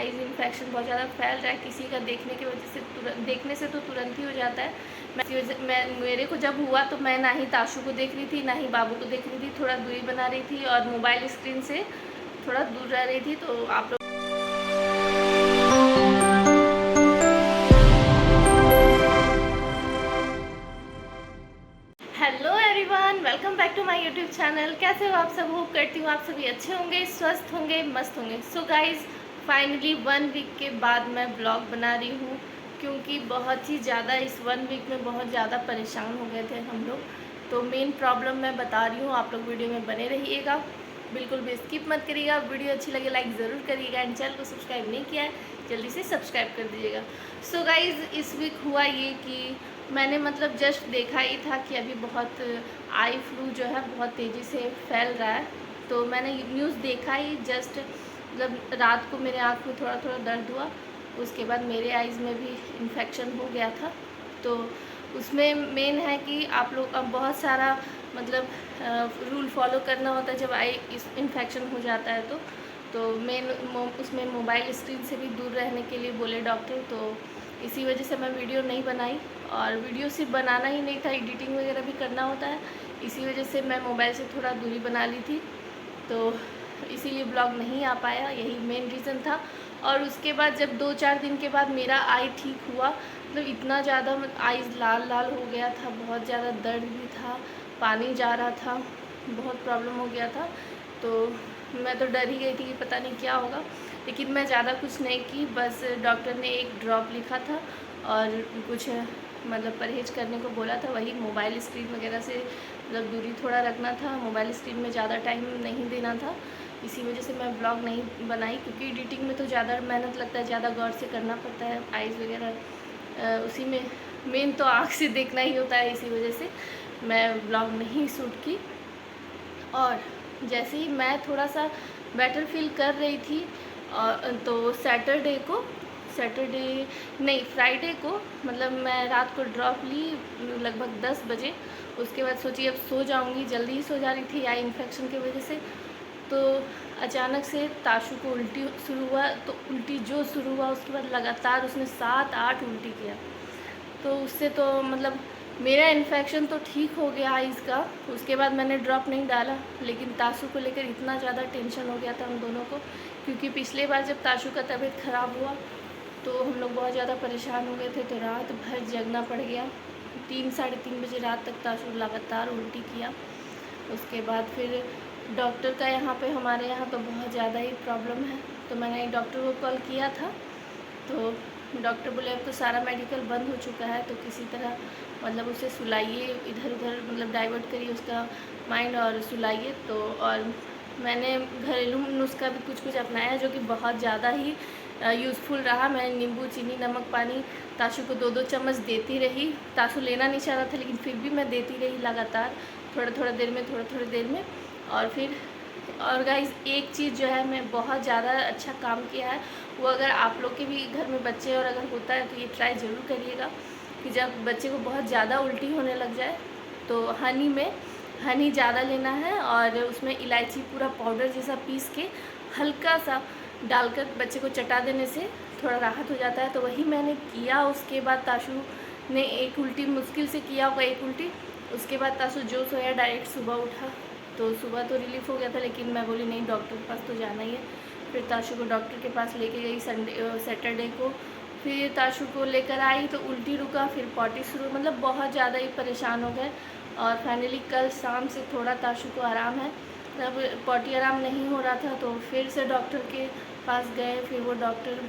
Eyes infection बहुत ज़्यादा फैल रहा है किसी का देखने की वजह से, देखने से तो तुरंत ही हो जाता है। मेरे को जब हुआ तो मैं ना ही ताशु को देख रही थी ना ही बाबू को देख रही थी, थोड़ा दूरी बना रही थी और मोबाइल स्क्रीन से थोड़ा दूर रह रही थी। तो आप लोग hello everyone, welcome back to my YouTube channel. कैसे हो आप सब? होप करती हूँ आप सभी अच्छे होंगे, स्वस्थ होंगे, मस्त होंगे। सो गाइज, फाइनली 1 वीक के बाद मैं ब्लॉग बना रही हूँ, क्योंकि बहुत ही ज़्यादा इस 1 वीक में बहुत ज़्यादा परेशान हो गए थे हम लोग। तो मेन प्रॉब्लम मैं बता रही हूँ, आप लोग वीडियो में बने रहिएगा, बिल्कुल भी स्किप मत करिएगा। वीडियो अच्छी लगे लाइक ज़रूर करिएगा, एंड चैनल को सब्सक्राइब नहीं किया है जल्दी से सब्सक्राइब कर दीजिएगा। सो गाइज़, इस वीक हुआ ये कि मैंने मतलब जस्ट देखा ही था कि अभी बहुत आई फ्लू जो है बहुत तेज़ी से फैल रहा है। तो मैंने न्यूज़ देखा ही जस्ट, मतलब रात को मेरे आँख में थोड़ा थोड़ा दर्द हुआ, उसके बाद मेरे आइज़ में भी इन्फेक्शन हो गया था। तो उसमें मेन है कि आप लोग अब बहुत सारा मतलब रूल फॉलो करना होता है जब आई इन्फेक्शन हो जाता है। तो मेन उसमें मोबाइल स्क्रीन से भी दूर रहने के लिए बोले डॉक्टर। तो इसी वजह से मैं वीडियो नहीं बनाई, और वीडियो सिर्फ बनाना ही नहीं था, एडिटिंग वगैरह भी करना होता है। इसी वजह से मैं मोबाइल से थोड़ा दूरी बना ली थी, तो इसीलिए ब्लॉग नहीं आ पाया, यही मेन रीज़न था। और उसके बाद जब 2-4 दिन के बाद मेरा आई ठीक हुआ, मतलब इतना ज़्यादा आईज लाल लाल हो गया था, बहुत ज़्यादा दर्द भी था, पानी जा रहा था, बहुत प्रॉब्लम हो गया था। तो मैं तो डर ही गई थी कि पता नहीं क्या होगा, लेकिन मैं ज़्यादा कुछ नहीं की। बस डॉक्टर ने एक ड्रॉप लिखा था और कुछ मतलब परहेज़ करने को बोला था, वही मोबाइल स्क्रीन वगैरह से मतलब दूरी थोड़ा रखना था, मोबाइल स्क्रीन में ज़्यादा टाइम नहीं देना था। इसी वजह से मैं ब्लॉग नहीं बनाई, क्योंकि एडिटिंग में तो ज़्यादा मेहनत लगता है, ज़्यादा गौर से करना पड़ता है, आइज़ वगैरह उसी में मेन तो आँख से देखना ही होता है। इसी वजह से मैं ब्लॉग नहीं शूट की। और जैसे ही मैं थोड़ा सा बेटर फील कर रही थी, तो फ्राइडे को मतलब मैं रात को ड्रॉप ली लगभग 10 बजे। उसके बाद सोची अब सो जाऊंगी, जल्दी ही सो जा रही थी आई इन्फेक्शन की वजह से। तो अचानक से ताशु को उल्टी शुरू हुआ, तो उल्टी जो शुरू हुआ उसके बाद लगातार उसने 7-8 उल्टी किया। तो उससे तो मतलब मेरा इन्फेक्शन तो ठीक हो गया आइज़ का। उसके बाद मैंने ड्रॉप नहीं डाला, लेकिन ताशु को लेकर इतना ज़्यादा टेंशन हो गया था हम दोनों को, क्योंकि पिछले बार जब ताशु का तबीयत ख़राब हुआ तो हम लोग बहुत ज़्यादा परेशान हो गए थे। तो रात भर जगना पड़ गया, 3-3:30 बजे रात तक ताशु लगातार उल्टी किया। उसके बाद फिर डॉक्टर का यहाँ पे हमारे यहाँ तो बहुत ज़्यादा ही प्रॉब्लम है, तो मैंने एक डॉक्टर को कॉल किया था। तो डॉक्टर बोले अब तो सारा मेडिकल बंद हो चुका है, तो किसी तरह मतलब उसे सुलाइए, इधर उधर मतलब डाइवर्ट करिए उसका माइंड और सुलाइए। तो और मैंने घरेलू नुस्खा भी कुछ कुछ अपनाया, जो कि बहुत ज़्यादा ही यूज़फुल रहा। मैं नींबू, चीनी, नमक, पानी ताशु को 2-2 चम्मच देती रही। ताशु लेना नहीं चाह रहा था, लेकिन फिर भी मैं देती रही लगातार, थोड़ा थोड़ा देर में। और फिर और गाइस, एक चीज़ जो है मैं बहुत ज़्यादा अच्छा काम किया है, वो अगर आप लोग के भी घर में बच्चे और अगर होता है तो ये ट्राई ज़रूर करिएगा कि जब बच्चे को बहुत ज़्यादा उल्टी होने लग जाए तो हनी ज़्यादा लेना है, और उसमें इलायची पूरा पाउडर जैसा पीस के हल्का सा डालकर बच्चे को चटा देने से थोड़ा राहत हो जाता है। तो वही मैंने किया। उसके बाद ताशु ने एक उल्टी मुश्किल से किया होगा, एक उल्टी। उसके बाद ताशु जो सोया डायरेक्ट सुबह उठा, तो सुबह तो रिलीफ हो गया था, लेकिन मैं बोली नहीं, डॉक्टर के पास तो जाना ही है। फिर ताशु को डॉक्टर के पास लेके गई सैटरडे को। फिर ताशु को लेकर आई तो उल्टी रुका, फिर पॉटी शुरू, मतलब बहुत ज़्यादा ही परेशान हो गए। और फाइनली कल शाम से थोड़ा ताशु को आराम है। तब पॉटी आराम नहीं हो रहा था, तो फिर से डॉक्टर के पास गए। फिर वो डॉक्टर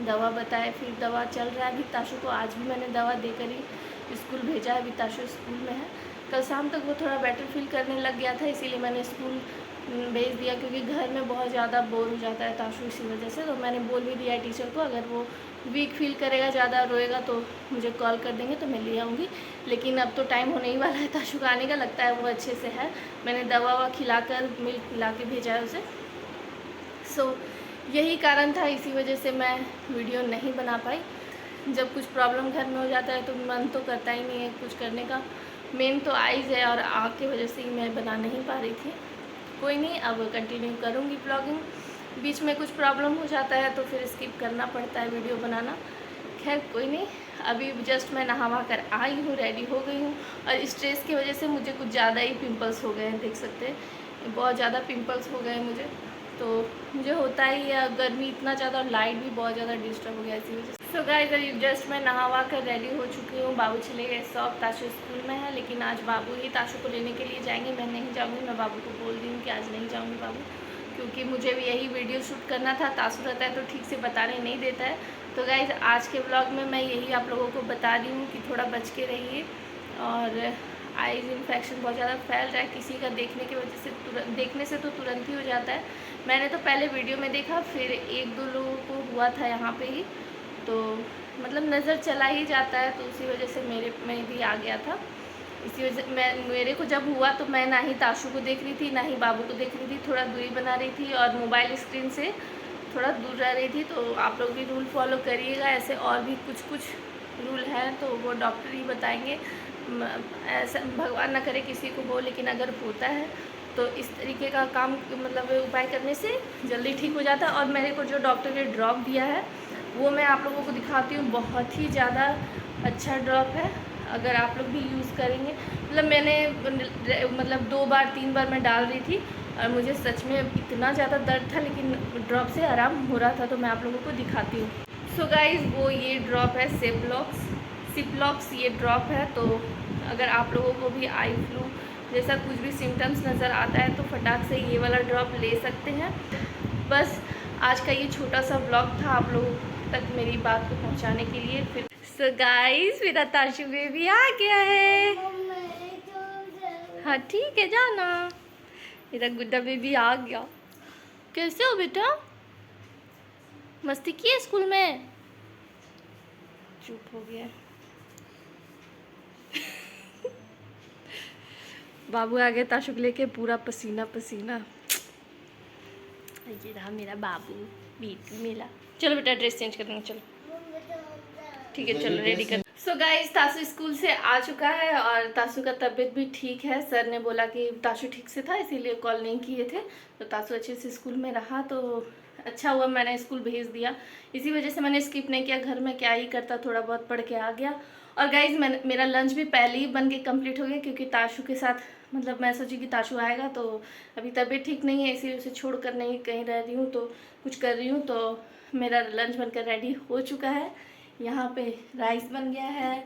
दवा बताए, फिर दवा चल रहा है अभी ताशु को। आज भी मैंने दवा देकर ही स्कूल भेजा है, अभी ताशु स्कूल में है। कल शाम तक वो थोड़ा बेटर फील करने लग गया था, इसीलिए मैंने स्कूल भेज दिया, क्योंकि घर में बहुत ज़्यादा बोर हो जाता है ताशु इसी वजह से। तो मैंने बोल भी दिया टीचर को, अगर वो वीक फील करेगा, ज़्यादा रोएगा तो मुझे कॉल कर देंगे, तो मैं ले आऊँगी। लेकिन अब तो टाइम होने ही वाला है ताशु का आने का, लगता है वो अच्छे से है। मैंने दवा ववा खिलाकर, मिल्क पिला के भेजा है उसे। सो यही कारण था, इसी वजह से मैं वीडियो नहीं बना पाई। जब कुछ प्रॉब्लम घर में हो जाता है तो मन तो करता ही नहीं है कुछ करने का। मेन तो आइज़ है और आँख की वजह से ही मैं बना नहीं पा रही थी। कोई नहीं, अब कंटिन्यू करूँगी ब्लॉगिंग। बीच में कुछ प्रॉब्लम हो जाता है तो फिर स्किप करना पड़ता है वीडियो बनाना। खैर कोई नहीं, अभी जस्ट मैं नहा कर आई हूँ, रेडी हो गई हूँ। और स्ट्रेस की वजह से मुझे कुछ ज़्यादा ही पिंपल्स हो गए हैं, देख सकते हैं बहुत ज़्यादा पिंपल्स हो गए हैं मुझे। तो मुझे होता ही है, गर्मी इतना ज़्यादा और लाइट भी बहुत ज़्यादा डिस्टर्ब हो गया इसी वजह से। सो गाइस जस्ट मैं नहा कर रेडी हो चुकी हूँ। बाबू चले गए शॉप, ताशु स्कूल में है, लेकिन आज बाबू ही ताशु को लेने के लिए जाएंगे, मैं नहीं जाऊँगी। मैं बाबू को बोल दी हूँ कि आज नहीं जाऊँगी बाबू, क्योंकि मुझे भी यही वीडियो शूट करना था। ताशु रहता है तो ठीक से बताने नहीं देता है। तो गाइस आज के ब्लॉग में मैं यही आप लोगों को बता रही हूँ कि थोड़ा बच के रहिए। और आइज़ इन्फेक्शन बहुत ज़्यादा फैल रहा है, किसी का देखने की वजह से देखने से तो तुरंत ही हो जाता है। मैंने तो पहले वीडियो में देखा, फिर 1-2 लोगों को हुआ था यहाँ पे ही, तो मतलब नज़र चला ही जाता है, तो उसी वजह से मेरे में भी आ गया था। इसी वजह मेरे को जब हुआ तो मैं ना ही ताशु को देख रही थी ना ही बाबू को देख रही थी, थोड़ा दूरी बना रही थी और मोबाइल स्क्रीन से थोड़ा दूर रह रही थी। तो आप लोग भी रूल फॉलो करिएगा, ऐसे और भी कुछ रूल हैं तो वो डॉक्टर ही बताएंगे। ऐसा भगवान ना करे किसी को हो, लेकिन अगर होता है तो इस तरीके का काम मतलब उपाय करने से जल्दी ठीक हो जाता है। और मेरे को जो डॉक्टर ने ड्रॉप दिया है वो मैं आप लोगों को दिखाती हूँ, बहुत ही ज़्यादा अच्छा ड्रॉप है। अगर आप लोग भी यूज़ करेंगे, मतलब मैंने मतलब 2 बार 3 बार मैं डाल रही थी और मुझे सच में इतना ज़्यादा दर्द था, लेकिन ड्रॉप से आराम हो रहा था। तो मैं आप लोगों को दिखाती हूँ। सो गाइज़ वो ये ड्रॉप है सिप्लॉक्स ये ड्रॉप है। तो अगर आप लोगों को भी आई फ्लू जैसा कुछ भी सिम्टम्स नज़र आता है तो फटाक से ये वाला ड्रॉप ले सकते हैं। बस आज का ये छोटा सा ब्लॉग था आप लोगों तक मेरी बात को पहुंचाने के लिए। फिर सो गाइस मेरा ताशु बेबी आ गया है। हाँ ठीक है जाना, मेरा गुड्डा बेबी आ गया। कैसे हो बेटा, मस्ती की है स्कूल में? चुप हो गया। बाबू आ गया ताशु को लेके, पूरा पसीना पसीना। ये रहा मेरा बाबू बेटी मेरा। चलो बेटा ड्रेस चेंज कर देंगे, चलो ठीक है चलो रेडी कर। सो गाइस ताशु स्कूल से आ चुका है और ताशु का तबीयत भी ठीक है। सर ने बोला कि ताशु ठीक से था इसीलिए कॉल नहीं किए थे, तो ताशु अच्छे से स्कूल में रहा। तो अच्छा हुआ मैंने स्कूल भेज दिया, इसी वजह से मैंने स्किप नहीं किया। घर में क्या ही करता, थोड़ा बहुत पढ़ के आ गया। और गाइज मेरा लंच भी पहले ही बन के कम्प्लीट हो गया, क्योंकि ताशु के साथ मतलब मैं सोची कि ताशु आएगा, तो अभी तबीयत ठीक नहीं है इसीलिए उसे छोड़ कर नहीं कहीं रह रही हूँ, तो कुछ कर रही हूँ। तो मेरा लंच बनकर रेडी हो चुका है। यहाँ पे राइस बन गया है,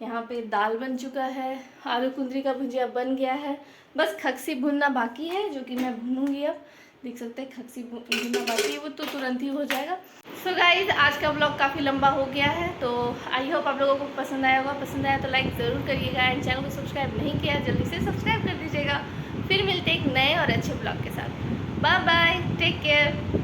यहाँ पे दाल बन चुका है, आलू कुंदरी का भुजिया बन गया है, बस खक्सी भुनना बाकी है जो कि मैं भूनूंगी। अब देख सकते हैं खक्सी भुनना बाकी है, वो तो तुरंत ही हो जाएगा। सो गाइज आज का ब्लॉग काफ़ी लंबा हो गया है, तो आई होप आप लोगों को पसंद आया होगा। पसंद आया तो लाइक ज़रूर करिएगा, एंड चैनल को सब्सक्राइब नहीं किया जल्दी से सब्सक्राइब कर दीजिएगा। फिर मिलते एक नए और अच्छे ब्लॉग के साथ। Bye bye, take care.